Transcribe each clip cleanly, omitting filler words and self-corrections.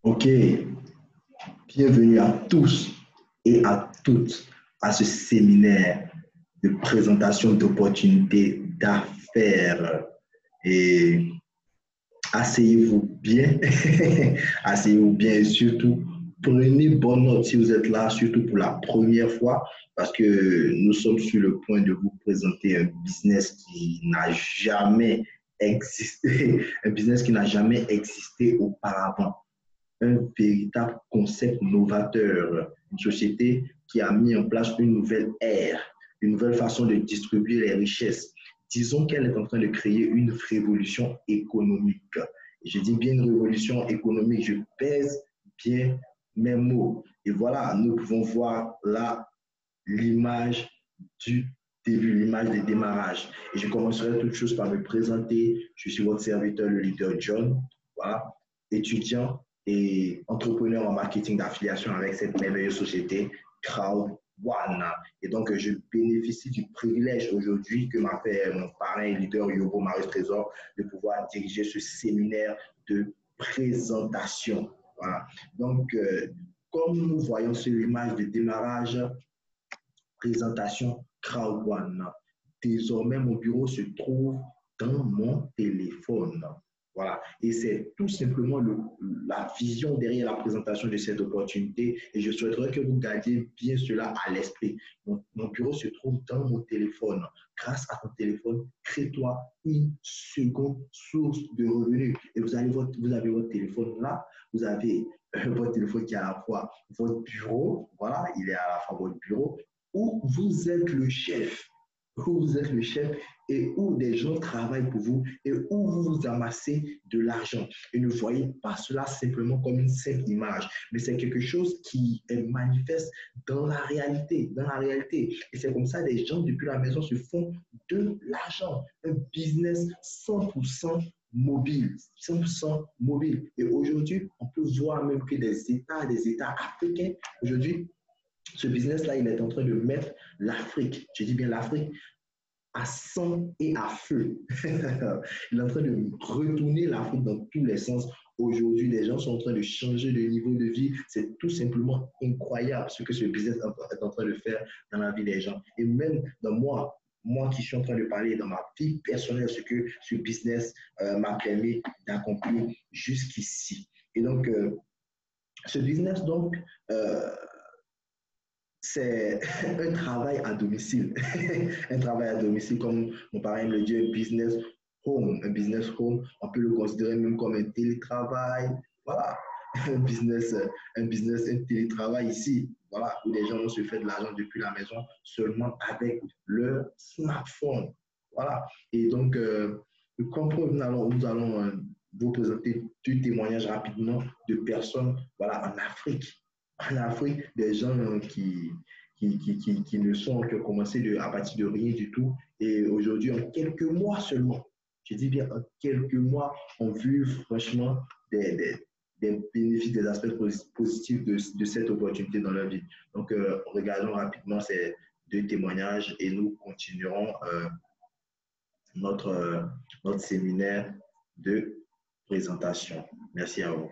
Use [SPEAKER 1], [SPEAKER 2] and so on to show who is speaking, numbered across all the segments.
[SPEAKER 1] Ok, bienvenue à tous et à toutes à ce séminaire de présentation d'opportunités d'affaires. Et asseyez-vous bien, asseyez-vous bien et surtout prenez bonne note si vous êtes là, surtout pour la première fois, parce que nous sommes sur le point de vous présenter un business qui n'a jamais existé, un business qui n'a jamais existé auparavant, un véritable concept novateur, une société qui a mis en place une nouvelle ère, une nouvelle façon de distribuer les richesses. Disons qu'elle est en train de créer une révolution économique. Je dis bien une révolution économique, je pèse bien mes mots. Et voilà, nous pouvons voir là l'image du début, l'image des démarrages. Et je commencerai toute chose par me présenter. Je suis votre serviteur, le leader John, voilà, étudiant et entrepreneur en marketing d'affiliation avec cette merveilleuse société Crowd One. Et donc, je bénéficie du privilège aujourd'hui que m'a fait mon parrain et leader Yobo Marius Trésor de pouvoir diriger ce séminaire de présentation. Voilà. Donc, comme nous voyons sur l'image de démarrage, présentation Crowd One. Désormais, mon bureau se trouve dans mon téléphone. Voilà. Et c'est tout simplement la vision derrière la présentation de cette opportunité. Et je souhaiterais que vous gardiez bien cela à l'esprit. Mon bureau se trouve dans mon téléphone. Grâce à ton téléphone, crée-toi une seconde source de revenus. Et vous avez votre téléphone là. Vous avez votre téléphone qui est à la fois votre bureau. Voilà, il est à la fois votre bureau où vous êtes le chef, où vous êtes le chef et où des gens travaillent pour vous et où vous amassez de l'argent. Et ne voyez pas cela simplement comme une simple image, mais c'est quelque chose qui est manifeste dans la réalité, Et c'est comme ça que des gens depuis la maison se font de l'argent. Un business 100% mobile, 100% mobile. Et aujourd'hui, on peut voir même que des États africains, aujourd'hui, ce business-là, il est en train de mettre l'Afrique, je dis bien l'Afrique, à sang et à feu. Il est en train de retourner l'Afrique dans tous les sens. Aujourd'hui, les gens sont en train de changer de niveau de vie. C'est tout simplement incroyable ce que ce business est en train de faire dans la vie des gens. Et même dans moi qui suis en train de parler dans ma vie personnelle, ce que ce business m'a permis d'accomplir jusqu'ici. Et donc, ce business, donc, c'est un travail à domicile. Un travail à domicile, comme mon parrain me le dit, un business home. Un business home, on peut le considérer même comme un télétravail. Voilà, un télétravail ici. Voilà, où les gens vont se faire de l'argent depuis la maison seulement avec leur smartphone. Voilà. Et donc, comme nous allons vous présenter deux témoignages rapidement de personnes voilà, en Afrique, des gens qui ne sont que commencés à partir de rien du tout. Et aujourd'hui, en quelques mois seulement, je dis bien en quelques mois, ont vu franchement des bénéfices, des aspects positifs de cette opportunité dans leur vie. Donc, regardons rapidement ces deux témoignages et nous continuerons notre séminaire de présentation. Merci à vous.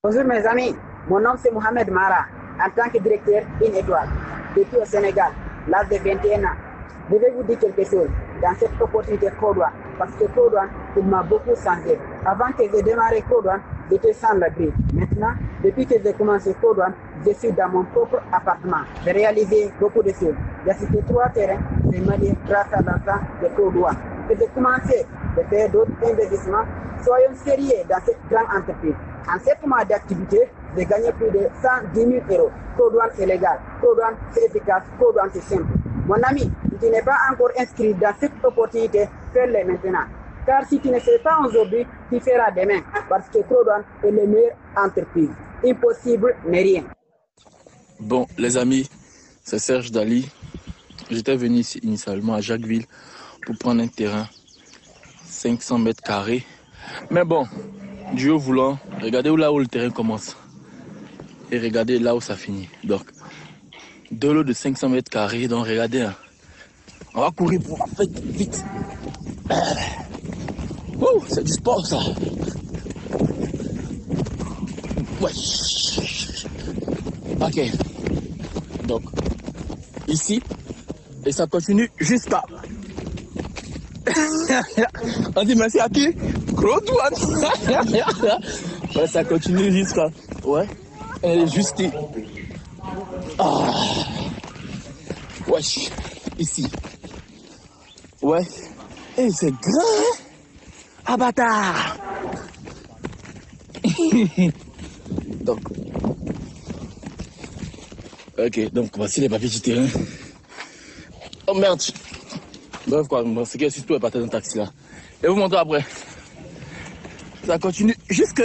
[SPEAKER 2] Bonjour mes amis, mon nom c'est Mohamed Mara, en tant que directeur Une Étoile, depuis au Sénégal, l'âge de 21 ans. Je vais vous dire quelque chose dans cette opportunité Crowd One, parce que Crowd One, il m'a beaucoup changé. Avant que j'ai démarré Crowd One, j'étais sans l'abri. Maintenant, depuis que j'ai commencé Crowd One, je suis dans mon propre appartement. J'ai réalisé beaucoup de choses. J'ai cité 3 terrains, j'ai marié grâce à l'argent de Crowd One. Et j'ai commencé de faire d'autres investissements. Soyons sérieux dans cette grande entreprise. En 7 mois d'activité, j'ai gagné plus de 110 000 euros. Crowd One, c'est légal. Crowd One, c'est efficace. Crowd One, c'est simple. Mon ami, si tu n'es pas encore inscrit dans cette opportunité, fais-le maintenant. Car si tu ne fais pas aujourd'hui, tu feras demain. Parce que Crowd One est la meilleure entreprise. Impossible n'est rien.
[SPEAKER 3] Bon, les amis, c'est Serge Dali. J'étais venu ici initialement à Jacquesville pour prendre un terrain 500 mètres carrés. Mais bon, Dieu voulant, regardez là où le terrain commence et regardez là où ça finit. Donc, 2 lots de 500 mètres carrés, donc regardez, on va courir pour faire vite. Ouh, c'est du sport ça. Ouais. Ok. Donc, ici, et ça continue jusqu'à... On dit merci à qui? Claude Douane. Ouais, ça continue jusqu'à... Ouais. Elle est juste... Ah. Wesh. Ici. Ouais. Et c'est grand, hein? Ah, bâtard. Donc... Ok, donc voici les papiers du terrain. Oh merde. Bref quoi, c'est que surtout est parti dans le taxi là. Et vous montrez après. Ça continue jusque...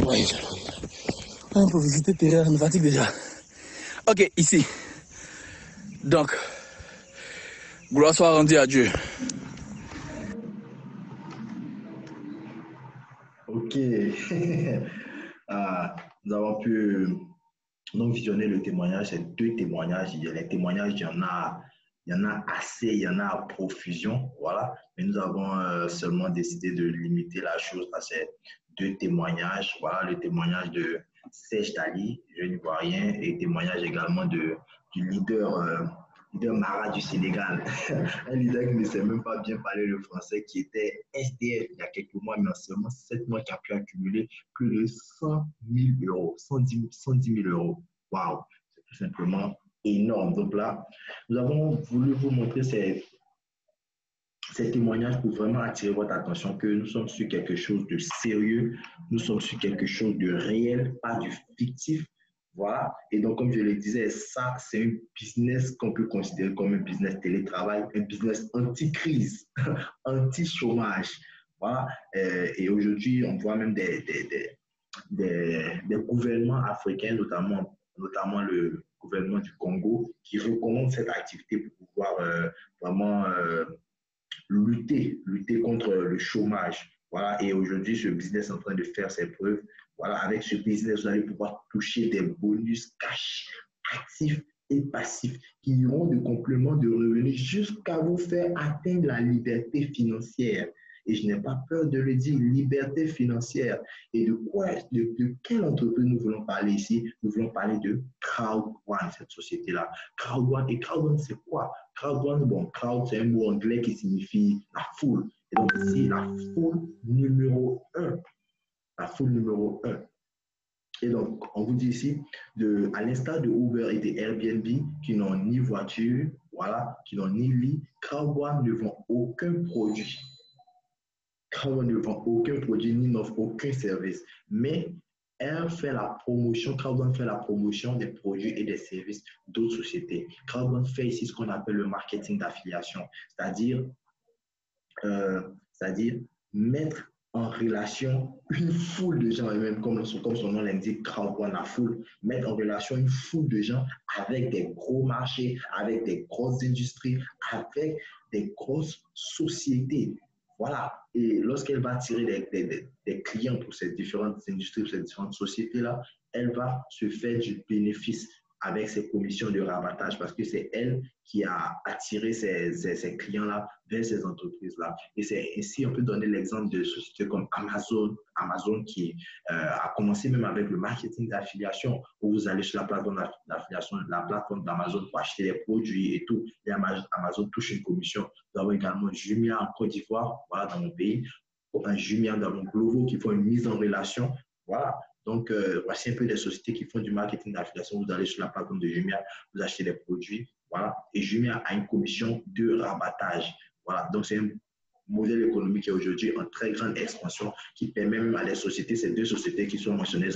[SPEAKER 3] Ouais, on peut visiter le terrain, ça me fatigue déjà. Ok, ici. Donc, gloire soit rendue à Dieu.
[SPEAKER 1] Ok. Nous avons pu donc visionner le témoignage, ces deux témoignages. Les témoignages, il y en a assez, il y en a à profusion, voilà. Mais nous avons seulement décidé de limiter la chose à ces deux témoignages. Voilà, le témoignage de Serge Dali, jeune Ivoirien, et le témoignage également du leader Mara du Sénégal, un leader qui ne sait même pas bien parler le français, qui était SDF il y a quelques mois, mais en seulement 7 mois, qui a pu accumuler plus de 100 000 euros, 110 000 euros. Waouh, c'est tout simplement énorme. Donc là, nous avons voulu vous montrer ces témoignages pour vraiment attirer votre attention que nous sommes sur quelque chose de sérieux, nous sommes sur quelque chose de réel, pas du fictif. Voilà. Et donc, comme je le disais, ça, c'est un business qu'on peut considérer comme un business télétravail, un business anti-crise, anti-chômage. Voilà. Et aujourd'hui, on voit même des gouvernements africains, notamment le gouvernement du Congo, qui recommandent cette activité pour pouvoir vraiment lutter contre le chômage. Voilà, et aujourd'hui, ce business est en train de faire ses preuves. Voilà, avec ce business, vous allez pouvoir toucher des bonus cash, actifs et passifs qui iront de complément de revenus jusqu'à vous faire atteindre la liberté financière. Et je n'ai pas peur de le dire, liberté financière. Et de quelle entreprise nous voulons parler ici? Nous voulons parler de Crowd One, cette société-là. Crowd One, et Crowd One, c'est quoi? Crowd One, bon, crowd, c'est un mot anglais qui signifie la foule. Et donc ici, la foule numéro 1. La foule numéro 1. Et donc, on vous dit ici, à l'instar de Uber et de Airbnb, qui n'ont ni voiture, voilà, qui n'ont ni lit, Crowd One ne vend aucun produit. Crowd One ne vend aucun produit ni n'offre aucun service. Mais Crowd One fait la promotion des produits et des services d'autres sociétés. Crowd One fait ici ce qu'on appelle le marketing d'affiliation, c'est-à-dire mettre en relation une foule de gens, et même comme son nom l'indique, Crowd One, la foule, mettre en relation une foule de gens avec des gros marchés, avec des grosses industries, avec des grosses sociétés. Voilà. Et lorsqu'elle va attirer des clients pour ces différentes industries, pour ces différentes sociétés-là, elle va se faire du bénéfice avec ses commissions de rabattage parce que c'est elle qui a attiré ces clients-là vers ces entreprises-là. Et c'est ainsi, on peut donner l'exemple de sociétés comme Amazon qui a commencé même avec le marketing d'affiliation où vous allez sur la plateforme d'affiliation, la plateforme d'Amazon pour acheter des produits et tout. Et Amazon touche une commission. Nous avons également Jumia en Côte d'Ivoire, voilà, dans mon pays, un Jumia dans mon Glovo qui font une mise en relation. Voilà. Donc, voici un peu des sociétés qui font du marketing d'affiliation. Vous allez sur la plateforme de Jumia, vous achetez des produits, voilà, et Jumia a une commission de rabattage. Voilà, donc c'est un modèle économique qui est aujourd'hui en très grande expansion, qui permet même à les sociétés, ces deux sociétés qui sont mentionnées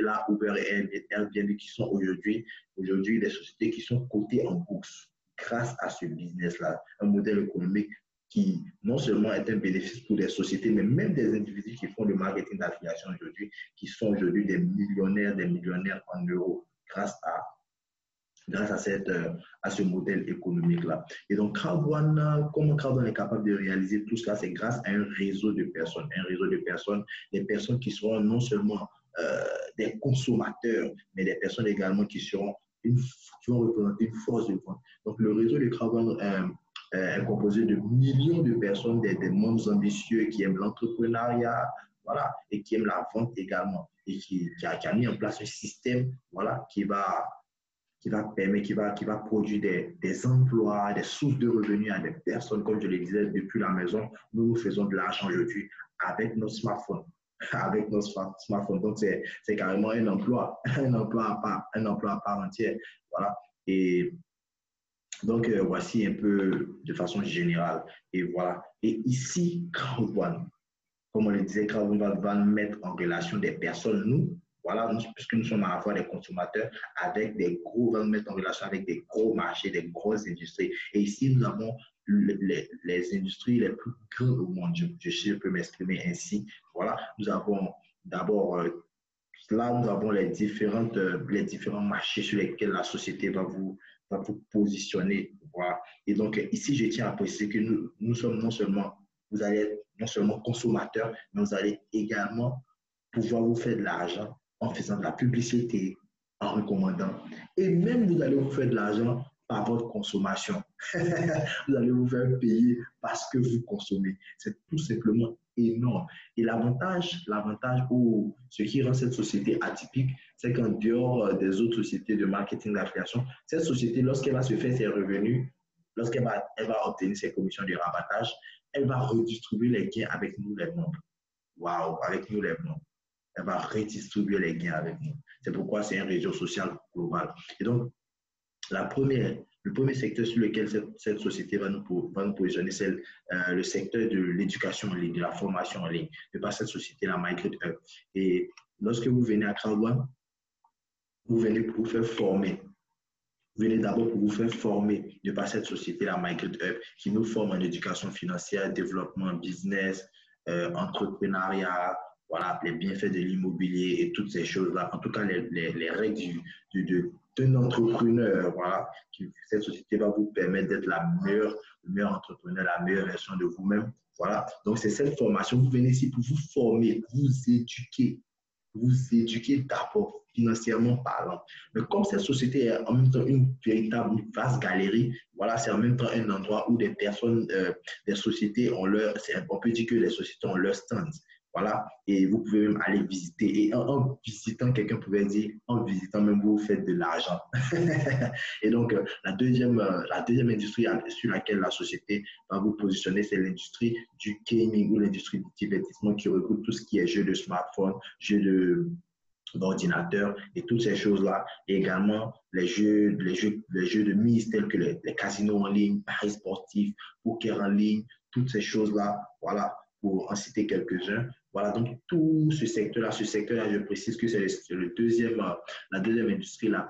[SPEAKER 1] là, Uber et Airbnb, qui sont aujourd'hui des sociétés qui sont cotées en bourse grâce à ce business-là, un modèle économique qui non seulement est un bénéfice pour les sociétés, mais même des individus qui font le marketing d'affiliation aujourd'hui, qui sont aujourd'hui des millionnaires en euros grâce à ce modèle économique-là. Et donc, comment Crowd One est capable de réaliser tout cela? C'est grâce à un réseau de personnes. Des personnes qui seront non seulement des consommateurs, mais des personnes également qui seront qui vont représenter une force de vente. Donc, le réseau de Crowdone est composé de millions de personnes, des membres ambitieux qui aiment l'entrepreneuriat, voilà, et qui aiment la vente également, et qui a mis en place un système, voilà, qui va permettre, qui va produire des emplois, des sources de revenus à des personnes, comme je le disais, depuis la maison. Nous faisons de l'argent aujourd'hui avec nos smartphones. Avec nos smartphones. Donc, c'est carrément un emploi, un emploi à part entière. Voilà. Et donc, voici un peu de façon générale. Et voilà. Et ici, Crowdone, comme on le disait, Crowdone va nous mettre en relation des personnes, nous, voilà, puisque nous sommes à la fois des consommateurs, avec des gros, va nous mettre en relation avec des gros marchés, des grosses industries. Et ici, nous avons les industries les plus grandes au monde, je peux m'exprimer ainsi. Voilà, nous avons d'abord, là, nous avons les différents marchés sur lesquels la société va vous positionner. Voilà. Et donc, ici, je tiens à préciser que nous sommes non seulement, vous allez être non seulement consommateurs, mais vous allez également pouvoir vous faire de l'argent en faisant de la publicité, en recommandant. Et même vous allez vous faire de l'argent par votre consommation. Vous allez vous faire payer parce que vous consommez. C'est tout simplement énorme. Et l'avantage ou ce qui rend cette société atypique, c'est qu'en dehors des autres sociétés de marketing d'affiliation, cette société, lorsqu'elle va se faire ses revenus, lorsqu'elle va obtenir ses commissions de rabattage, elle va redistribuer les gains avec nous les membres. Waouh, avec nous les membres. Elle va redistribuer les gains avec nous. C'est pourquoi c'est un réseau social global. Et donc, le premier secteur sur lequel cette société va nous positionner, c'est le secteur de l'éducation en ligne, de la formation en ligne, de par cette société, la Migrate Hub. Et lorsque vous venez à Crowdone, vous venez pour vous faire former. Vous venez d'abord pour vous faire former de par cette société, la Migrate Hub, qui nous forme en éducation financière, développement business, entrepreneuriat, voilà, les bienfaits de l'immobilier et toutes ces choses-là. En tout cas, les règles d'un entrepreneur, voilà, cette société va vous permettre d'être le meilleur entrepreneur, la meilleure version de vous-même. Voilà. Donc, c'est cette formation. Vous venez ici pour vous former, vous éduquer d'abord, financièrement parlant. Mais comme cette société est en même temps une vaste galerie, voilà, c'est en même temps un endroit où des personnes, des sociétés on peut dire que les sociétés ont leur stand. Voilà, et vous pouvez même aller visiter. Et en visitant, quelqu'un pouvait dire, en visitant même, vous faites de l'argent. Et donc, la deuxième industrie sur laquelle la société va vous positionner, c'est l'industrie du gaming ou l'industrie du divertissement qui regroupe tout ce qui est jeux de smartphone, jeux d'ordinateur et toutes ces choses-là. Et également, les jeux de mise tels que les casinos en ligne, paris sportifs, poker en ligne, toutes ces choses-là. Voilà, pour en citer quelques-uns. Voilà, donc tout ce secteur-là, je précise que c'est la deuxième industrie la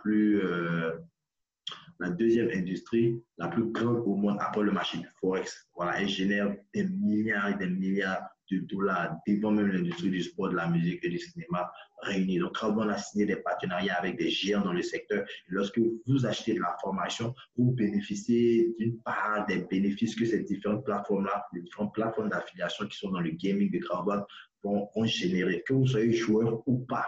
[SPEAKER 1] plus grande au monde après le marché du Forex. Voilà, elle génère des milliards et des milliards de dollars, devant même l'industrie du sport, de la musique et du cinéma réunis. Donc, Crowdone a signé des partenariats avec des géants dans le secteur. Et lorsque vous achetez de la formation, vous bénéficiez d'une part des bénéfices que ces différentes plateformes-là, les différentes plateformes d'affiliation qui sont dans le gaming de Crowdone vont générer. Que vous soyez joueur ou pas,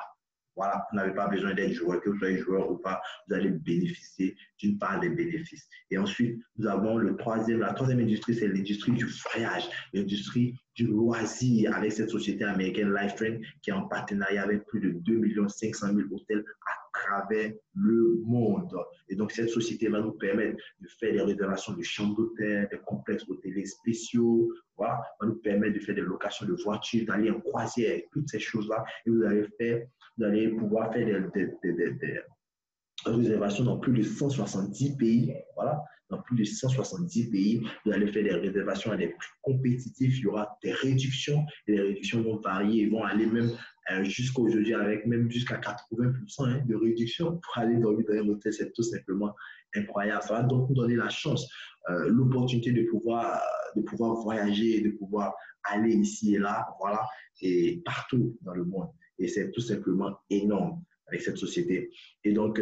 [SPEAKER 1] voilà, vous n'avez pas besoin d'être joueur, que vous soyez joueur ou pas, vous allez bénéficier d'une part des bénéfices. Et ensuite, nous avons la troisième industrie, c'est l'industrie du voyage, l'industrie du loisir avec cette société américaine Lifetrain qui est en partenariat avec plus de 2 500 000 hôtels à travers le monde. Et donc, cette société va nous permettre de faire des réservations de chambres d'hôtel, des complexes hôteliers spéciaux, voilà, va nous permettre de faire des locations de voitures, d'aller en croisière, toutes ces choses-là. Et vous allez pouvoir faire des réservations dans plus de 170 pays. Voilà, dans plus de 170 pays, vous allez faire des réservations à des prix compétitifs. Il y aura des réductions et les réductions vont varier et vont aller même jusqu'à aujourd'hui avec même jusqu'à 80% de réduction pour aller dormir dans un hôtel. C'est tout simplement incroyable. Ça va donc nous donner la chance, l'opportunité de pouvoir voyager, de pouvoir aller ici et là, voilà, et partout dans le monde. Et c'est tout simplement énorme avec cette société. Et donc,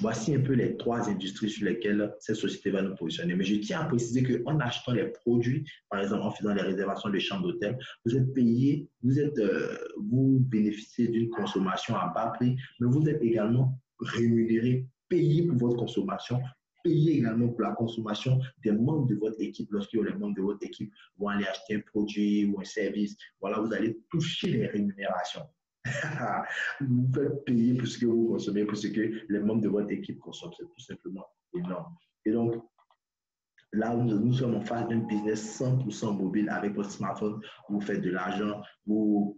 [SPEAKER 1] voici un peu les trois industries sur lesquelles cette société va nous positionner. Mais je tiens à préciser qu'en achetant les produits, par exemple en faisant les réservations de chambres d'hôtel, vous êtes payé, vous bénéficiez d'une consommation à bas prix, mais vous êtes également rémunérer, payer pour votre consommation, payer également pour la consommation des membres de votre équipe. Lorsque les membres de votre équipe vont aller acheter un produit ou un service, voilà, vous allez toucher les rémunérations. Vous faites payer pour ce que vous consommez, pour ce que les membres de votre équipe consomment. C'est tout simplement énorme. Et donc, là, nous sommes en phase d'un business 100% mobile avec votre smartphone. Vous faites de l'argent, vous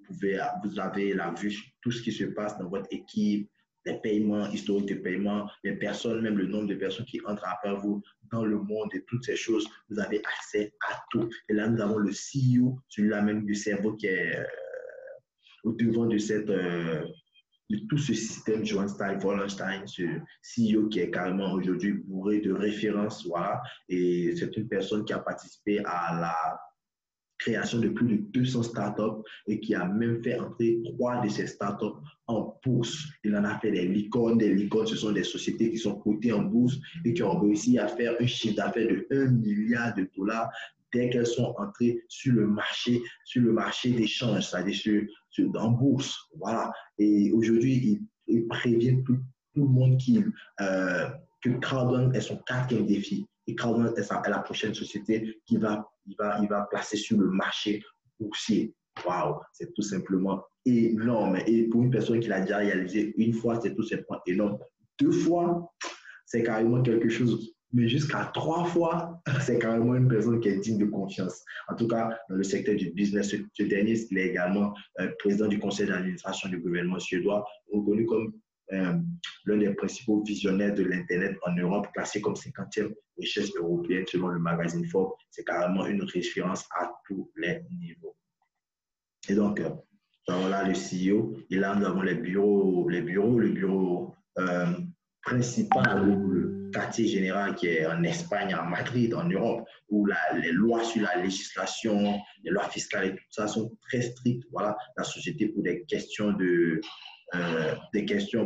[SPEAKER 1] avez la vue, tout ce qui se passe dans votre équipe, les paiements, historiques de paiement, les personnes, même le nombre de personnes qui entrent après vous dans le monde et toutes ces choses. Vous avez accès à tout. Et là, nous avons le CEO, celui-là même du cerveau qui est au devant de de tout ce système John Stein, Wallenstein, ce CEO qui est carrément aujourd'hui bourré de références, voilà. Et c'est une personne qui a participé à la création de plus de 200 startups et qui a même fait entrer 3 de ces startups en bourse. Il en a fait des licornes. Des licornes, ce sont des sociétés qui sont cotées en bourse et qui ont réussi à faire un chiffre d'affaires de 1 milliard de dollars dès qu'elles sont entrées sur le marché d'échange, c'est-à-dire en bourse. Voilà. Et aujourd'hui, il prévient tout le monde que Crowdone est son 4e défi. Et Crowdone est la prochaine société il va placer sur le marché boursier. Waouh, c'est tout simplement énorme. Et pour une personne qui l'a déjà réalisé une fois, c'est tout simplement énorme. 2 fois, c'est carrément quelque chose. Mais jusqu'à 3 fois, c'est carrément une personne qui est digne de confiance. En tout cas, dans le secteur du business, ce dernier, il est également président du conseil d'administration du gouvernement suédois, reconnu comme l'un des principaux visionnaires de l'Internet en Europe, classé comme 50e richesse européenne selon le magazine Forbes. C'est carrément une référence à tous les niveaux. Et donc, voilà le CEO. Et là, nous avons le bureau principal, le quartier général qui est en Espagne, en Madrid, en Europe, où les lois sur la législation, les lois fiscales et tout ça sont très strictes. Voilà, la société pour des questions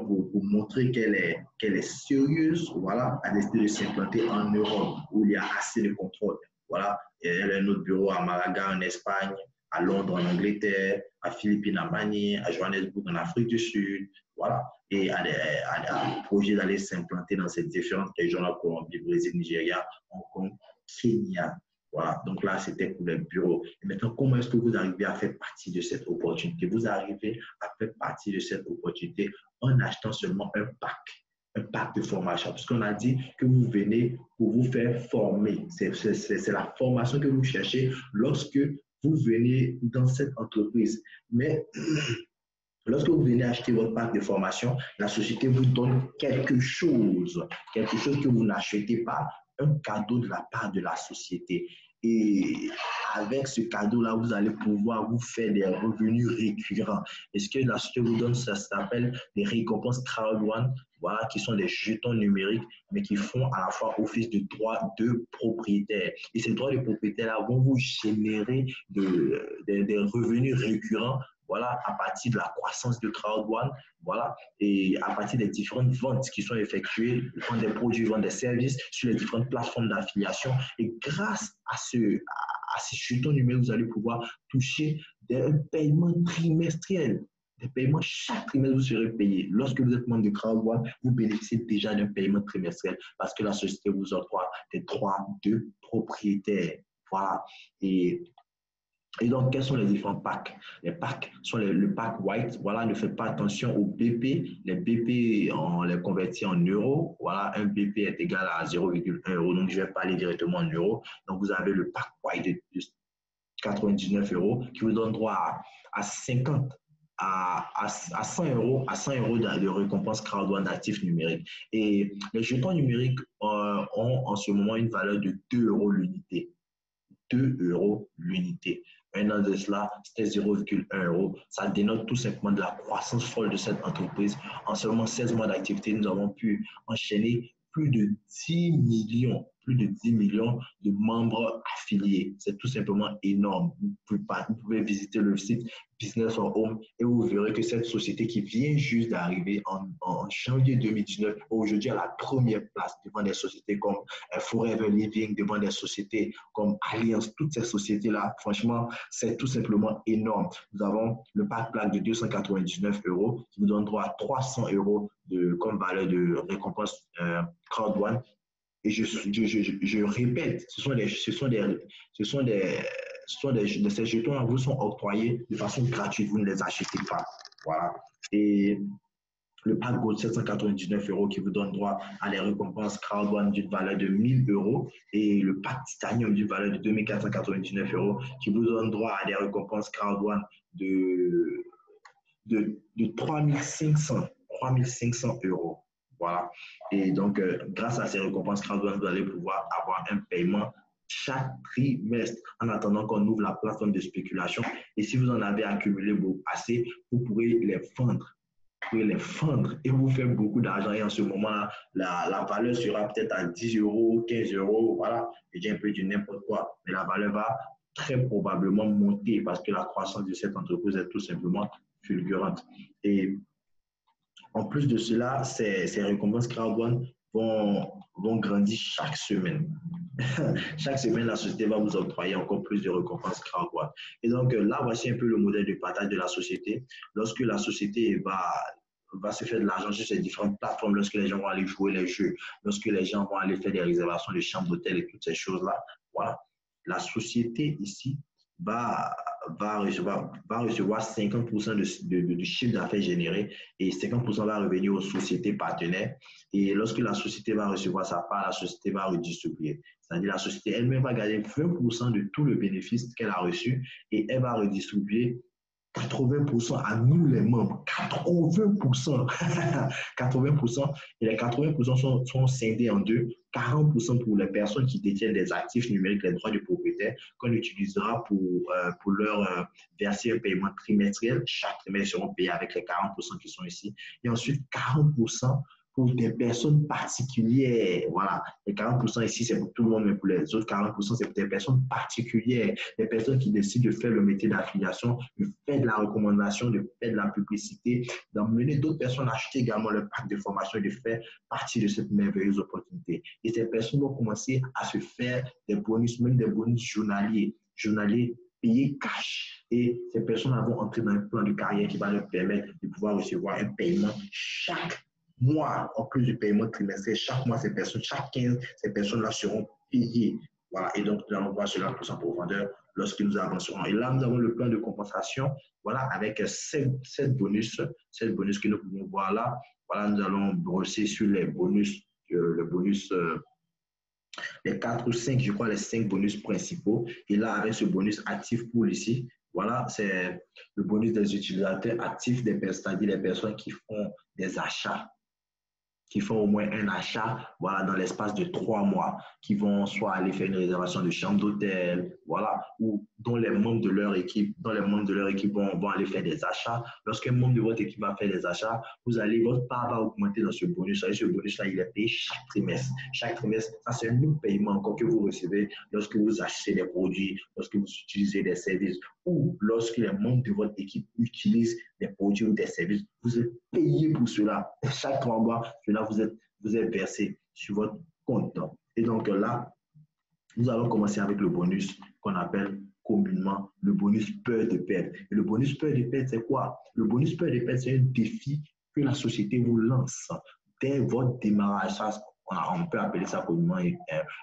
[SPEAKER 1] pour montrer qu'elle est sérieuse, voilà, a décidé de s'implanter en Europe où il y a assez de contrôle. Voilà, et elle a un autre bureau à Malaga en Espagne, à Londres en Angleterre, à Philippines en Manille, à Johannesburg en Afrique du Sud, voilà, et a un projet d'aller s'implanter dans ces différentes régions, la Colombie, Brésil, Nigeria, Hong Kong, Kenya. Voilà, donc là, c'était pour les bureaux. Et maintenant, comment est-ce que vous arrivez à faire partie de cette opportunité? Vous arrivez à faire partie de cette opportunité en achetant seulement un pack de formation. Parce qu'on a dit que vous venez pour vous faire former. C'est la formation que vous cherchez lorsque vous venez dans cette entreprise. Mais lorsque vous venez acheter votre pack de formation, la société vous donne quelque chose que vous n'achetez pas, un cadeau de la part de la société. Et avec ce cadeau-là, vous allez pouvoir vous faire des revenus récurrents. Et ce que la société vous donne, ça s'appelle des récompenses Crowd1, voilà, qui sont des jetons numériques, mais qui font à la fois office de droits de propriétaire. Et ces droits de propriétaire-là vont vous générer des revenus récurrents, voilà, à partir de la croissance de Crowd1, voilà, et à partir des différentes ventes qui sont effectuées, vente des produits, vente des services sur les différentes plateformes d'affiliation. Et grâce à ces jetons numériques, vous allez pouvoir toucher des paiements trimestriels. Des paiements, chaque trimestre, vous serez payé. Lorsque vous êtes membre de Crowd1, vous bénéficiez déjà d'un paiement trimestriel parce que la société vous octroie des droits de propriétaire. Voilà. Et donc, quels sont les différents packs? Les packs sont le pack white. Voilà, ne faites pas attention aux BP. Les BP, on les convertit en euros. Voilà, un BP est égal à 0,1 euro. Donc, je ne vais pas aller directement en euros. Donc, vous avez le pack white de 99 euros qui vous donne droit à 50 à 100 euros, de récompense Crowd1 d'actifs numériques. Et les jetons numériques ont en ce moment une valeur de 2 euros l'unité. 2 euros l'unité. Un an de cela, c'était 0,1 euro. Ça dénote tout simplement de la croissance folle de cette entreprise. En seulement 16 mois d'activité, nous avons pu enchaîner plus de 10 millions plus de 10 millions de membres affiliés. C'est tout simplement énorme. Vous pouvez visiter le site Business for Home et vous verrez que cette société qui vient juste d'arriver en janvier 2019, aujourd'hui à la première place devant des sociétés comme Forever Living, devant des sociétés comme Alliance, toutes ces sociétés-là, franchement, c'est tout simplement énorme. Nous avons le pack plaque de 299 € qui vous donne droit à 300 € comme valeur de récompense crowd one. Et je répète, ces jetons vous sont octroyés de façon gratuite, vous ne les achetez pas. Voilà. Et le pack Gold 799 € qui vous donne droit à les récompenses crowd one d'une valeur de 1000 € et le pack Titanium d'une valeur de 2499 € qui vous donne droit à des récompenses crowd one de 3500 €. Voilà. Et donc, grâce à ces récompenses crowd one, vous allez pouvoir avoir un paiement chaque trimestre en attendant qu'on ouvre la plateforme de spéculation. Et si vous en avez accumulé assez, vous pourrez les vendre. Et vous faire beaucoup d'argent. Et en ce moment-là, la valeur sera peut-être à 10 €, 15 €. Voilà. Je dis un peu du n'importe quoi. Mais la valeur va très probablement monter parce que la croissance de cette entreprise est tout simplement fulgurante. Et en plus de cela, ces récompenses crowd one vont grandir chaque semaine. Chaque semaine, la société va vous octroyer encore plus de récompenses crowd one. Et donc là, voici un peu le modèle de partage de la société. Lorsque la société va se faire de l'argent sur ces différentes plateformes, lorsque les gens vont aller jouer les jeux, lorsque les gens vont aller faire des réservations de chambres d'hôtel et toutes ces choses-là, voilà. La société ici va recevoir 50% de chiffre d'affaires généré et 50% va revenir aux sociétés partenaires. Et lorsque la société va recevoir sa part, la société va redistribuer. C'est-à-dire la société elle-même va garder 20% de tout le bénéfice qu'elle a reçu et elle va redistribuer 80% à nous les membres. 80%. 80%. Et les 80% sont scindés en deux. 40% pour les personnes qui détiennent des actifs numériques, les droits du propriétaire, qu'on utilisera pour leur verser un paiement trimestriel. Chaque trimestre, ils seront payés avec les 40% qui sont ici. Et ensuite, 40% pour des personnes particulières. Voilà. Les 40% ici, c'est pour tout le monde, mais pour les autres 40%, c'est pour des personnes particulières. Des personnes qui décident de faire le métier d'affiliation, de faire de la recommandation, de faire de la publicité, d'emmener d'autres personnes à acheter également le pack de formation et de faire partie de cette merveilleuse opportunité. Et ces personnes vont commencer à se faire des bonus, même des bonus journaliers payés cash. Et ces personnes vont entrer dans un plan de carrière qui va leur permettre de pouvoir recevoir un paiement chaque mois, en plus du paiement trimestriel. Chaque mois, chaque 15, ces personnes-là seront payées. Voilà. Et donc, nous allons voir cela plus en profondeur lorsque nous avancerons. Et là, nous avons le plan de compensation, voilà, avec 7 bonus que nous pouvons voir là. Voilà, nous allons brosser sur les bonus, les 4 ou 5, je crois, les 5 bonus principaux. Et là, avec ce bonus actif pool ici, voilà, c'est le bonus des utilisateurs actifs, c'est-à-dire les personnes qui font des achats, qui font au moins un achat, voilà, dans l'espace de 3 mois, qui vont soit aller faire une réservation de chambre d'hôtel, voilà, ou dont les membres de leur équipe, vont aller faire des achats. Lorsqu'un membre de votre équipe va faire des achats, votre part va augmenter dans ce bonus. Et ce bonus-là, il est payé chaque trimestre. Chaque trimestre, ça, c'est un nouveau paiement encore que vous recevez lorsque vous achetez des produits, lorsque vous utilisez des services, ou lorsque les membres de votre équipe utilisent des produits ou des services. Vous êtes payé pour cela. Chaque 3 mois, cela vous êtes versé sur votre compte. Et donc là, nous allons commencer avec le bonus qu'on appelle communément le bonus peur de perdre. Et le bonus peur de perdre, c'est quoi? Le bonus peur de perdre, c'est un défi que la société vous lance dès votre démarrage. On peut appeler ça communément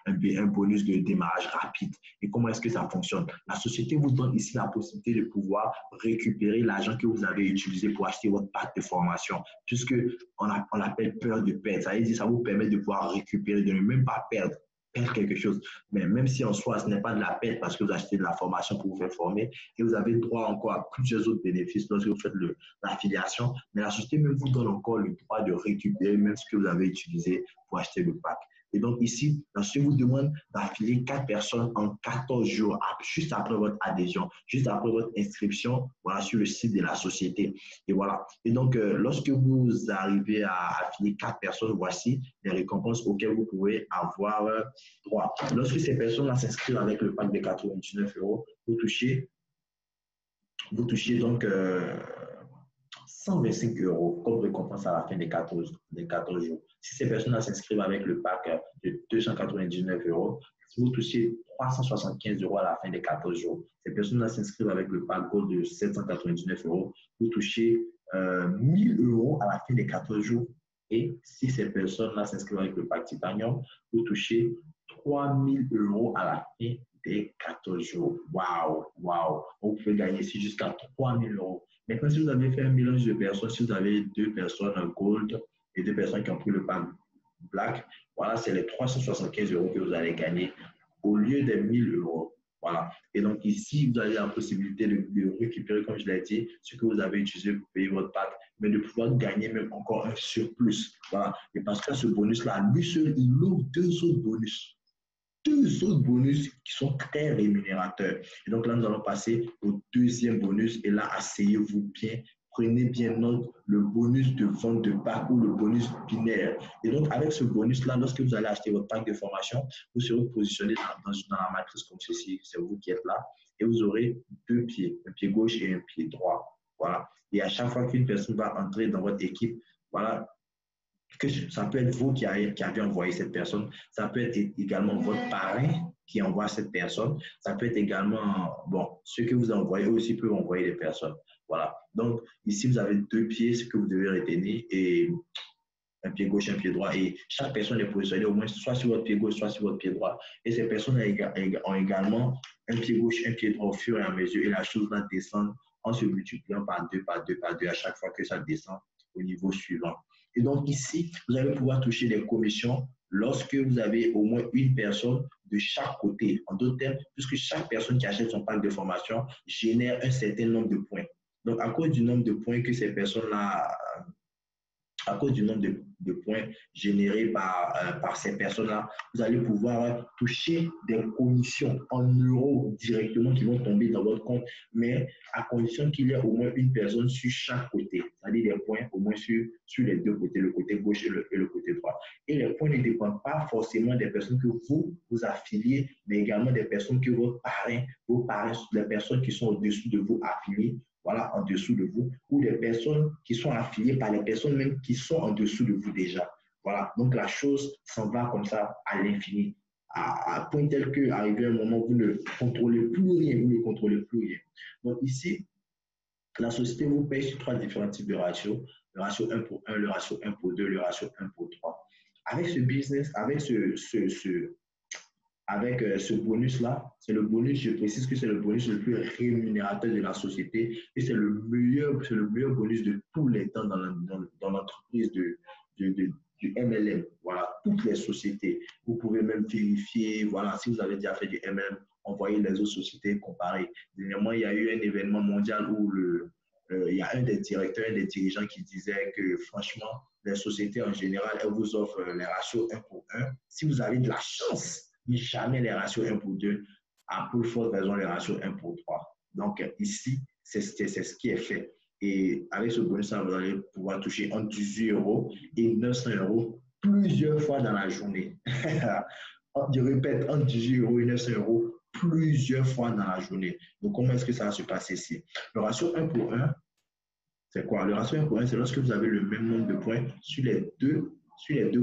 [SPEAKER 1] un bonus de démarrage rapide. Et comment est-ce que ça fonctionne? La société vous donne ici la possibilité de pouvoir récupérer l'argent que vous avez utilisé pour acheter votre pack de formation, puisque on appelle peur de perdre. Ça veut dire que ça vous permet de pouvoir récupérer, de ne même pas perdre quelque chose. Mais même si en soi, ce n'est pas de la perte parce que vous achetez de la formation pour vous faire former et vous avez droit encore à plusieurs autres bénéfices lorsque vous faites l'affiliation, mais la société même vous donne encore le droit de récupérer même ce que vous avez utilisé pour acheter le pack. Et donc ici, je vous demande d'affilier 4 personnes en 14 jours, juste après votre adhésion, juste après votre inscription, voilà, sur le site de la société. Et voilà. Et donc, lorsque vous arrivez à affilier 4 personnes, voici les récompenses auxquelles vous pouvez avoir droit. Lorsque ces personnes-là s'inscrivent avec le pack de 99 €, vous touchez donc 125 € comme récompense à la fin des 14 jours. Si ces personnes-là s'inscrivent avec le pack de 299 €, vous touchez 375 € à la fin des 14 jours. Ces personnes-là s'inscrivent avec le pack Gold de 799 €, vous touchez 1000 € à la fin des 14 jours. Et si ces personnes-là s'inscrivent avec le pack Titanium, vous touchez 3000 € à la fin des 14 jours. Waouh, waouh. Vous pouvez gagner ici jusqu'à 3000 €. Maintenant, si vous avez fait un mélange de personnes, si vous avez 2 personnes Gold et 2 personnes qui ont pris le pack Black, voilà, c'est les 375 € que vous allez gagner au lieu des 1000 €. Voilà. Et donc ici, vous avez la possibilité de récupérer, comme je l'ai dit, ce que vous avez utilisé pour payer votre pack, mais de pouvoir gagner même encore un surplus. Voilà. Et parce que ce bonus-là, lui seul, il ouvre 2 autres bonus. 2 autres bonus qui sont très rémunérateurs. Et donc là, nous allons passer au deuxième bonus. Et là, asseyez-vous bien. Prenez bien note, le bonus de vente de pack ou le bonus binaire. Et donc, avec ce bonus-là, lorsque vous allez acheter votre pack de formation, vous serez positionné dans la matrice comme ceci. C'est vous qui êtes là. Et vous aurez 2 pieds, un pied gauche et un pied droit. Voilà. Et à chaque fois qu'une personne va entrer dans votre équipe, voilà, que ça peut être vous qui avez envoyé cette personne, ça peut être également votre parrain qui envoie cette personne, ça peut être également, bon, ceux que vous envoyez aussi peuvent envoyer des personnes. Voilà. Donc, ici, vous avez 2 pieds, ce que vous devez retenir, et un pied gauche, un pied droit. Et chaque personne est positionnée au moins soit sur votre pied gauche, soit sur votre pied droit. Et ces personnes ont également un pied gauche, un pied droit au fur et à mesure. Et la chose va descendre en se multipliant par 2, par 2, par 2 à chaque fois que ça descend au niveau suivant. Et donc ici, vous allez pouvoir toucher des commissions lorsque vous avez au moins une personne de chaque côté. En d'autres termes, puisque chaque personne qui achète son pack de formation génère un certain nombre de points. Donc, à cause du nombre de points que ces personnes-là, à cause du nombre de points générés par ces personnes-là, vous allez pouvoir toucher des commissions en euros directement qui vont tomber dans votre compte, mais à condition qu'il y ait au moins une personne sur chaque côté, c'est-à-dire des points au moins sur les 2 côtés, le côté gauche et le côté droit. Et les points ne dépendent pas forcément des personnes que vous affiliez, mais également des personnes que vos parrains, les personnes qui sont au-dessus de vous affiliées, voilà, en dessous de vous, ou des personnes qui sont affiliées par les personnes même qui sont en dessous de vous déjà. Voilà, donc la chose s'en va comme ça à l'infini, à point tel qu'arrivé un moment, vous ne contrôlez plus rien, vous ne contrôlez plus rien. Donc ici, la société vous paye sur 3 différents types de ratios, le ratio 1 pour 1, le ratio 1 pour 2, le ratio 1 pour 3. Avec ce business, avec ce bonus-là, c'est le bonus, je précise que c'est le bonus le plus rémunérateur de la société et c'est le meilleur bonus de tous les temps dans l'entreprise du MLM. Voilà, toutes les sociétés. Vous pouvez même vérifier, voilà, si vous avez déjà fait du MLM, envoyez les autres sociétés, comparer. Dernièrement, il y a eu un événement mondial où il y a un des directeurs, un des dirigeants qui disait que franchement, les sociétés en général, elles vous offrent les ratios 1 pour 1. Si vous avez de la chance, mais jamais les ratios 1 pour 2, à pour forte raison les ratios 1 pour 3. Donc ici, c'est ce qui est fait. Et avec ce bonus, vous allez pouvoir toucher entre 18 € et 900 € plusieurs fois dans la journée. Je répète, entre 18 € et 900 € plusieurs fois dans la journée. Donc comment est-ce que ça va se passer ici? Le ratio 1 pour 1, c'est quoi? Le ratio 1 pour 1, c'est lorsque vous avez le même nombre de points sur les deux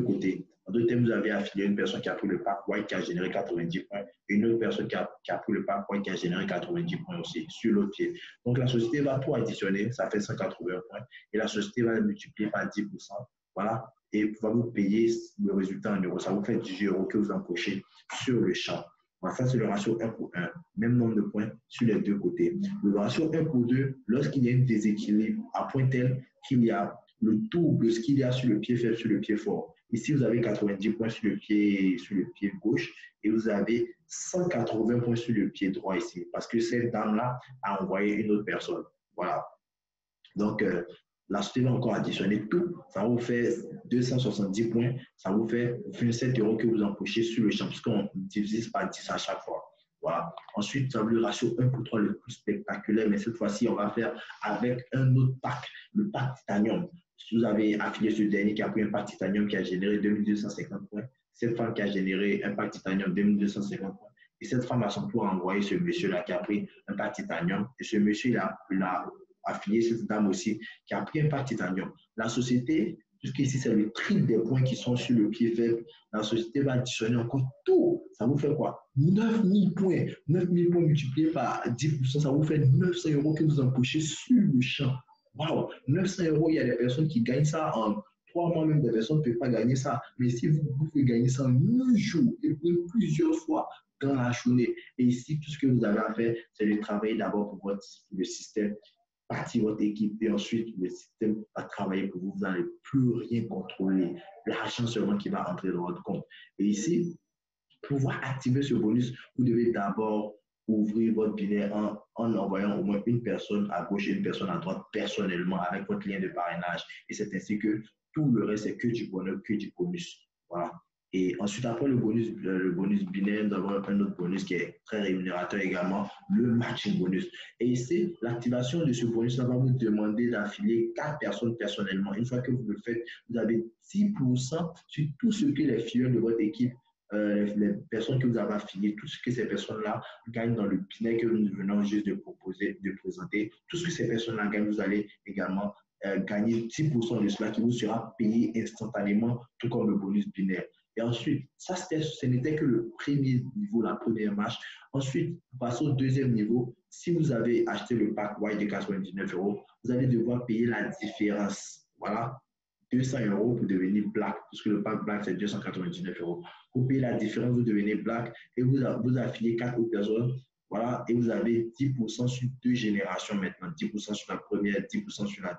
[SPEAKER 1] côtés. En d'autres termes, vous avez affilié une personne qui a pris le pack white qui a généré 90 points et une autre personne qui a pris le pack white qui a généré 90 points aussi sur l'autre pied. Donc, la société va tout additionner, ça fait 180 points et la société va le multiplier par 10%. Voilà, et va vous payer le résultat en euros. Ça vous fait 18 € que vous encochez sur le champ. Voilà, ça, c'est le ratio 1 pour 1. Même nombre de points sur les deux côtés. Le ratio 1 pour 2, lorsqu'il y a un déséquilibre à point tel qu'il y a le double de ce qu'il y a sur le pied faible, sur le pied fort. Ici, vous avez 90 points sur le pied gauche et vous avez 180 points sur le pied droit ici parce que cette dame-là a envoyé une autre personne. Voilà. Donc, la société va encore additionner tout. Ça vous fait 270 points. Ça vous fait 27 euros que vous empochez sur le champ, puisqu'on divise par 10 à chaque fois. Voilà. Ensuite, vous avez le ratio 1 pour 3 le plus spectaculaire, mais cette fois-ci, on va faire avec un autre pack, le pack Titanium. Si vous avez affilié ce dernier qui a pris un pack Titanium qui a généré 2250 points, cette femme qui a généré un pack Titanium 2250 points, et cette femme a son tour envoyé ce monsieur-là qui a pris un pack Titanium, et ce monsieur, il a affilié cette dame aussi qui a pris un pack Titanium. La société, jusqu'ici, c'est le triple des points qui sont sur le pied faible. La société va additionner encore tout. Ça vous fait quoi? 9000 points. 9000 points multipliés par 10%, ça vous fait 900 euros que vous empochez sur le champ. Waouh! 900 euros, il y a des personnes qui gagnent ça en 3 mois, même des personnes ne peuvent pas gagner ça. Mais si vous pouvez gagner ça en 1 jour et plusieurs fois dans la journée, et ici, tout ce que vous avez à faire, c'est de travailler d'abord pour le système, partir votre équipe et ensuite le système va travailler pour vous. Vous n'allez plus rien contrôler. L'argent seulement qui va entrer dans votre compte. Et ici, pour pouvoir activer ce bonus, vous devez d'abord ouvrir votre binaire en envoyant au moins une personne à gauche et une personne à droite personnellement avec votre lien de parrainage. Et c'est ainsi que tout le reste, c'est que du bonheur, que du bonus. Voilà. Et ensuite, après le bonus binaire, nous avons un autre bonus qui est très rémunérateur également, le matching bonus. Et ici, l'activation de ce bonus va vous demander d'affilier 4 personnes personnellement. Une fois que vous le faites, vous avez 10% sur tout ce que les filles de votre équipe, les personnes que vous avez affiliées, tout ce que ces personnes-là gagnent dans le binaire que nous venons juste de proposer, de présenter, tout ce que ces personnes-là gagnent, vous allez également gagner 10% de cela qui vous sera payé instantanément, tout comme le bonus binaire. Et ensuite, ça, ce n'était que le premier niveau, la première marche. Ensuite, passons au deuxième niveau. Si vous avez acheté le pack white de 99 euros, vous allez devoir payer la différence. Voilà, 200 euros pour devenir black, puisque le pack black, c'est 299 euros. Vous payez la différence, vous devenez black et vous affiliez 4 autres personnes. Voilà, et vous avez 10% sur 2 générations maintenant. 10% sur la première, 10% sur la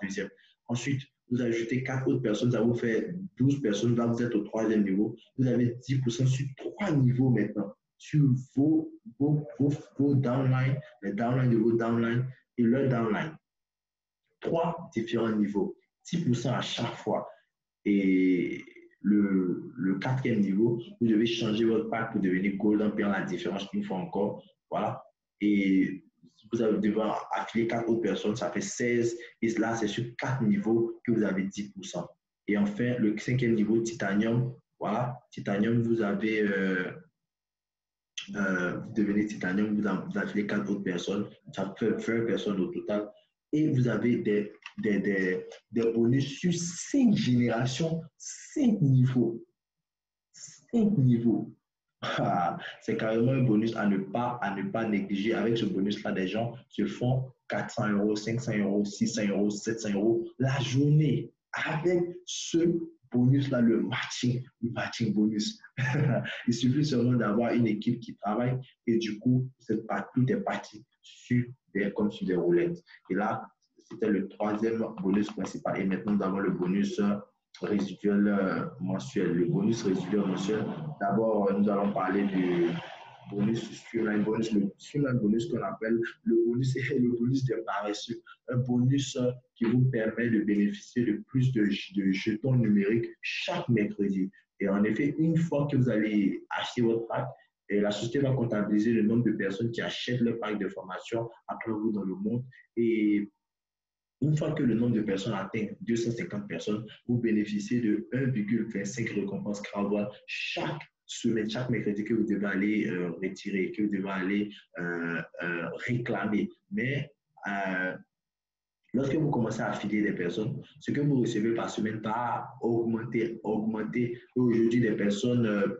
[SPEAKER 1] deuxième. Ensuite, vous ajoutez 4 autres personnes, ça vous fait 12 personnes. Là, vous êtes au 3e niveau. Vous avez 10% sur 3 niveaux maintenant. Sur vos downlines, les downlines de vos downlines et leur downline. 3 différents niveaux. 10% à chaque fois. Et le 4e niveau, vous devez changer votre pack pour devenir gold en payant la différence une fois encore. Voilà. Et vous allez devoir affilier 4 autres personnes, ça fait 16. Et là, c'est sur 4 niveaux que vous avez 10%. Et enfin, le 5e niveau, Titanium. Voilà. Titanium, vous avez, vous devenez Titanium, vous affiliez 4 autres personnes. Ça fait 20 personnes au total. Et vous avez des bonus sur 5 générations, 5 niveaux. 5 niveaux. Ah, c'est carrément un bonus à ne pas négliger. Avec ce bonus-là, des gens se font 400 euros, 500 euros, 600 euros, 700 euros la journée. Avec ce bonus-là, le matching bonus. Il suffit seulement d'avoir une équipe qui travaille et du coup, tout est parti comme sur des roulettes. Et là, c'était le 3e bonus principal. Et maintenant, nous avons le bonus résiduel mensuel. Le bonus résiduel mensuel, d'abord, nous allons parler du bonus streamline bonus, le streamline bonus qu'on appelle le bonus des paresseux. Un bonus qui vous permet de bénéficier de plus de jetons numériques chaque mercredi. Et en effet, une fois que vous allez acheter votre pack, et la société va comptabiliser le nombre de personnes qui achètent le pack de formation après vous dans le monde. Et une fois que le nombre de personnes atteint 250 personnes, vous bénéficiez de 1,25 récompenses crowdfunding chaque semaine, chaque mercredi que vous devez aller retirer, que vous devez aller réclamer. Mais lorsque vous commencez à affilier des personnes, ce que vous recevez par semaine va augmenter. Aujourd'hui, des personnes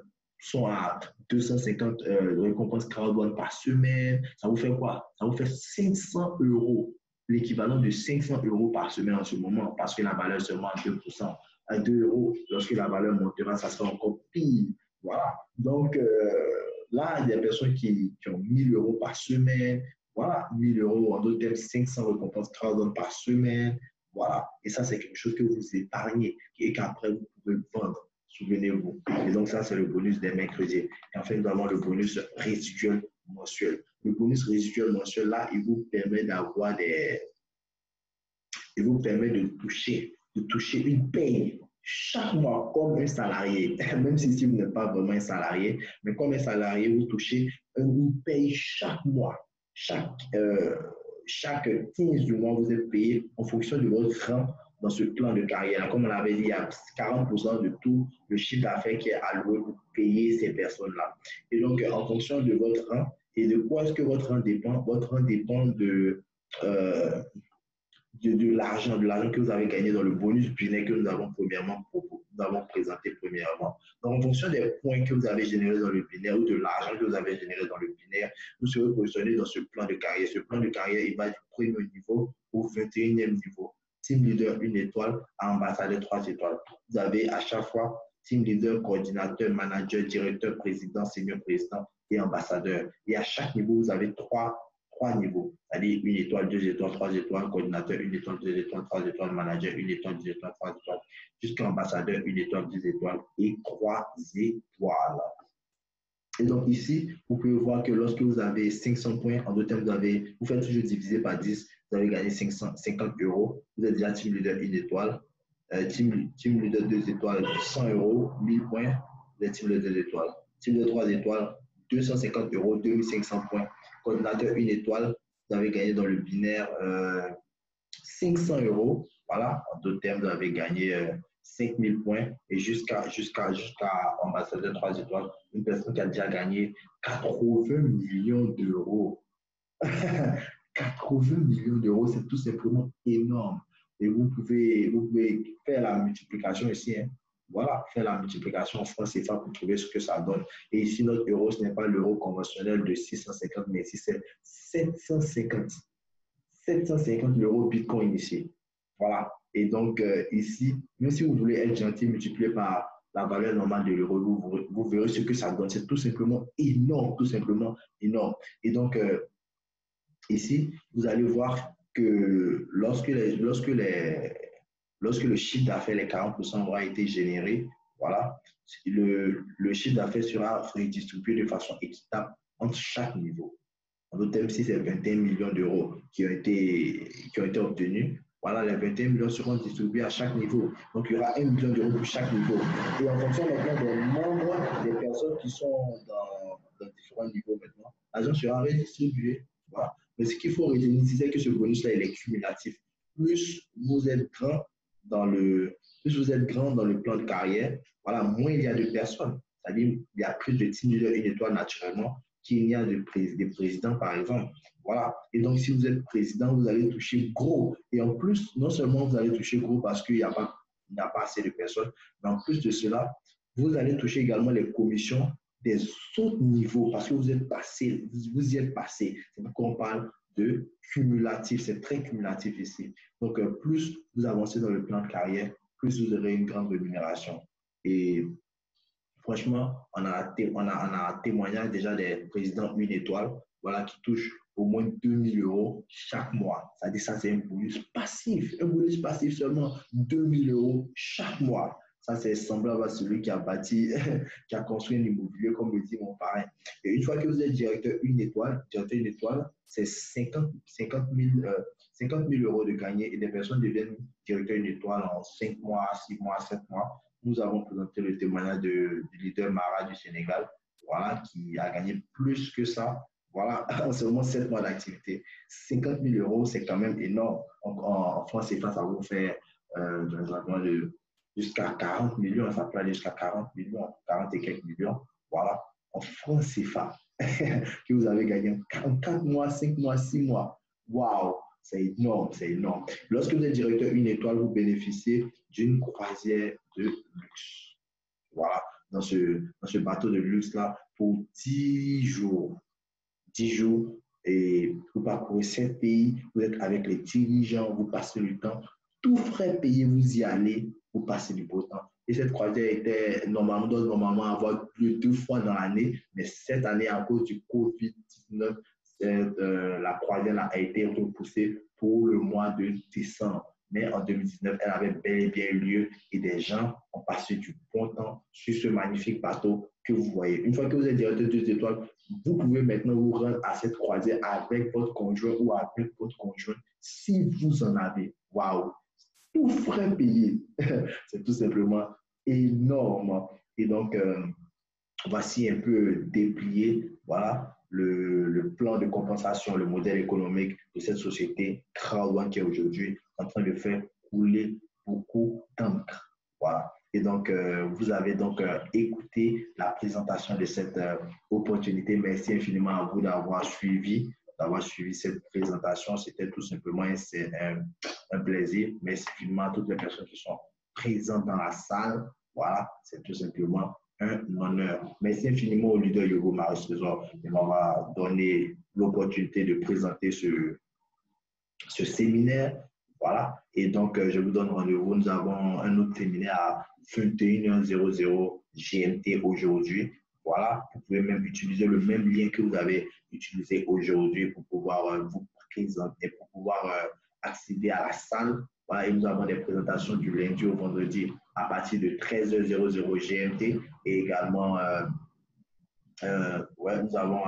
[SPEAKER 1] sont à 250 récompenses crowdfunding par semaine. Ça vous fait quoi? Ça vous fait 500 euros. L'équivalent de 500 euros par semaine en ce moment, parce que la valeur est seulement à 2%, à 2 euros. Lorsque la valeur montera, ça sera encore pire. Voilà. Donc, là, il y a des personnes qui ont 1000 euros par semaine. Voilà, 1000 euros, en d'autres termes, 500 récompenses crowdfunding par semaine. Voilà. Et ça, c'est quelque chose que vous épargnez et qu'après, vous pouvez vendre. Souvenez-vous. Et donc, ça, c'est le bonus des mercredis. Et enfin, nous avons le bonus résiduel mensuel. Le bonus résiduel mensuel, là, il vous permet d'avoir des et vous permet de toucher une paye chaque mois comme un salarié, même si vous n'êtes pas vraiment un salarié, mais comme un salarié, vous touchez une paye chaque mois. Chaque 15 du mois, vous êtes payé en fonction de votre rang dans ce plan de carrière. Comme on l'avait dit, il y a 40% de tout le chiffre d'affaires qui est alloué pour payer ces personnes-là. Et donc, en fonction de votre rang et de quoi est-ce que votre rang dépend de l'argent que vous avez gagné dans le bonus business que nous avons présenté premièrement. Donc, en fonction des points que vous avez générés dans le binaire ou de l'argent que vous avez généré dans le binaire, vous serez positionné dans ce plan de carrière. Ce plan de carrière, il va du premier niveau au 21e niveau. Team leader 1 étoile à ambassadeur 3 étoiles. Vous avez à chaque fois team leader, coordinateur, manager, directeur, président, senior président et ambassadeur. Et à chaque niveau, vous avez trois niveaux, c'est-à-dire 1 étoile, 2 étoiles, 3 étoiles, coordinateur 1 étoile, 2 étoiles, 3 étoiles, manager 1 étoile, 2 étoiles, 3 étoiles, jusqu'à ambassadeur 1 étoile, 2 étoiles et 3 étoiles. Et donc ici, vous pouvez voir que lorsque vous avez 500 points, en d'autres termes, vous faites toujours diviser par 10, vous avez gagné 50 €, vous êtes déjà team leader 1 étoile, team leader 2 étoiles, 100 €, 1000 points, vous êtes team leader 2 étoiles, team leader 3 étoiles, 250 €, 2500 points. Coordinateur 1 étoile, vous avez gagné dans le binaire 500 €. Voilà, en d'autres termes, vous avez gagné 5000 points et jusqu'à ambassadeur 3 étoiles, une personne qui a déjà gagné 80 millions d'euros. 80 millions d'euros, c'est tout simplement énorme. Et vous pouvez faire la multiplication ici. Hein. Voilà, faire la multiplication en francs CFA pour trouver ce que ça donne. Et ici, notre euro, ce n'est pas l'euro conventionnel de 650, mais ici, c'est 750 € Bitcoin ici. Voilà. Et donc, ici, même si vous voulez être gentil, multiplié par la valeur normale de l'euro, vous verrez ce que ça donne. C'est tout simplement énorme, tout simplement énorme. Et donc, ici, vous allez voir que lorsque le chiffre d'affaires, les 40% aura été généré, voilà, le chiffre d'affaires sera redistribué de façon équitable entre chaque niveau. En d'autres termes, si c'est 21 millions d'euros qui ont été obtenus, voilà, les 21 millions seront distribués à chaque niveau. Donc, il y aura 1 million d'euros pour chaque niveau. Et en fonction maintenant des membres, des personnes qui sont dans différents niveaux maintenant, l'argent sera redistribué. Voilà. Mais ce qu'il faut retenir, c'est que ce bonus-là, il est cumulatif. Plus vous êtes grand dans le plan de carrière, voilà, moins il y a de personnes. C'est-à-dire, il y a plus de team leader 1 étoile naturellement qu'il y a des présidents, par exemple. Voilà. Et donc, si vous êtes président, vous allez toucher gros. Et en plus, non seulement vous allez toucher gros parce qu'il n'y a pas assez de personnes, mais en plus de cela, vous allez toucher également les commissions des autres niveaux parce que vous y êtes passé. C'est pourquoi on parle de cumulatif. C'est très cumulatif ici. Donc, plus vous avancez dans le plan de carrière, plus vous aurez une grande rémunération. Et franchement, on a un témoignage déjà des présidents 1 étoile, voilà, qui touchent au moins 2000 € chaque mois. C'est-à-dire ça, c'est un bonus passif. Un bonus passif seulement 2000 € chaque mois. Ça, c'est semblable à celui qui a construit un immobilier, comme le dit mon parrain. Et une fois que vous êtes directeur 1 étoile, c'est 50 000 € de gagné et des personnes deviennent directeur 1 étoile en 5 mois, 6 mois, 7 mois. Nous avons présenté le témoignage du leader Mara du Sénégal, voilà, qui a gagné plus que ça. Voilà, en seulement 7 mois d'activité. 50 000 €, c'est quand même énorme. En France, CFA, ça vous fait jusqu'à 40 millions, ça peut aller jusqu'à 40 millions, 40 et quelques millions. Voilà, en France, CFA, que vous avez gagné en 4 mois, 5 mois, 6 mois. Waouh! C'est énorme, c'est énorme. Lorsque vous êtes directeur 1 étoile, vous bénéficiez d'une croisière de luxe. Voilà, dans ce bateau de luxe-là, pour 10 jours. 10 jours, et vous parcourez 7 pays, vous êtes avec les dirigeants, vous passez le temps, tout frais payé, vous y allez, vous passez du beau temps. Et cette croisière doit normalement avoir lieu 2 fois dans l'année, mais cette année, à cause du COVID-19, la croisière a été repoussée pour le mois de décembre. Mais en 2019, elle avait bel et bien eu lieu et des gens ont passé du bon temps sur ce magnifique bateau que vous voyez. Une fois que vous êtes directeur 2 étoiles, vous pouvez maintenant vous rendre à cette croisière avec votre conjoint ou avec votre conjointe si vous en avez. waouh, tout frais payé. C'est tout simplement énorme. Et donc, voici un peu déplié, voilà, le plan de compensation, le modèle économique de cette société Crowd qui est aujourd'hui en train de faire couler beaucoup d'encre. Voilà. Et donc, vous avez donc écouté la présentation de cette opportunité. Merci infiniment à vous d'avoir suivi cette présentation. C'était tout simplement un plaisir. Merci infiniment à toutes les personnes qui sont présentes dans la salle. Voilà, c'est tout simplement un honneur. Merci infiniment au leader Yogo Marius Trésor de m'avoir donné l'opportunité de présenter ce séminaire. Voilà. Et donc, je vous donne rendez-vous. Nous avons un autre séminaire à 21h00 GMT aujourd'hui. Voilà. Vous pouvez même utiliser le même lien que vous avez utilisé aujourd'hui pour pouvoir vous présenter, pour pouvoir accéder à la salle. Voilà. Et nous avons des présentations du lundi au vendredi à partir de 13h00 GMT. Et également, nous avons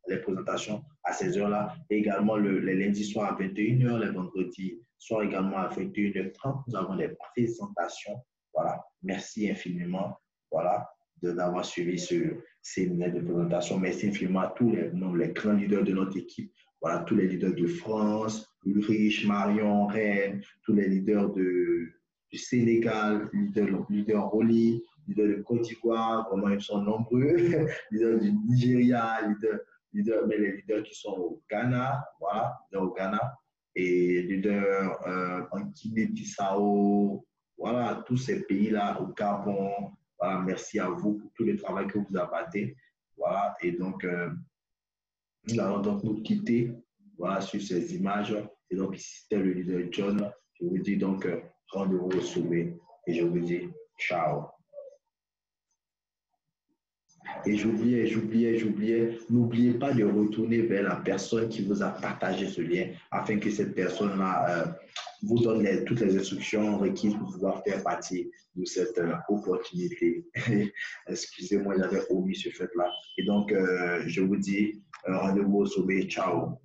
[SPEAKER 1] les présentations à ces heures-là. Et également, les lundis soirs à 21h, les vendredis soirs également à 21h30. Nous avons des présentations. Voilà. Merci infiniment. Voilà, d'avoir suivi ce séminaire de présentation. Merci infiniment à tous les grands leaders de notre équipe. Voilà, tous les leaders de France, Ulrich, Marion, Rennes, tous les leaders du Sénégal, leader Roli, leaders de Côte d'Ivoire, vraiment ils sont nombreux, leaders du Nigeria, mais les leaders qui sont au Ghana, voilà, leaders au Ghana, et leaders en Guinée-Bissau, voilà, tous ces pays-là, au Gabon, voilà, merci à vous pour tout le travail que vous abattez, voilà, et donc, nous allons donc nous quitter, voilà, sur ces images, et donc ici c'était le leader John, je vous dis donc rendez-vous au sommet, et je vous dis ciao. Et j'oubliais, n'oubliez pas de retourner vers la personne qui vous a partagé ce lien afin que cette personne-là vous donne toutes les instructions requises pour pouvoir faire partie de cette opportunité. Excusez-moi, j'avais omis ce fait-là. Et donc, je vous dis rendez-vous au sommet. Ciao.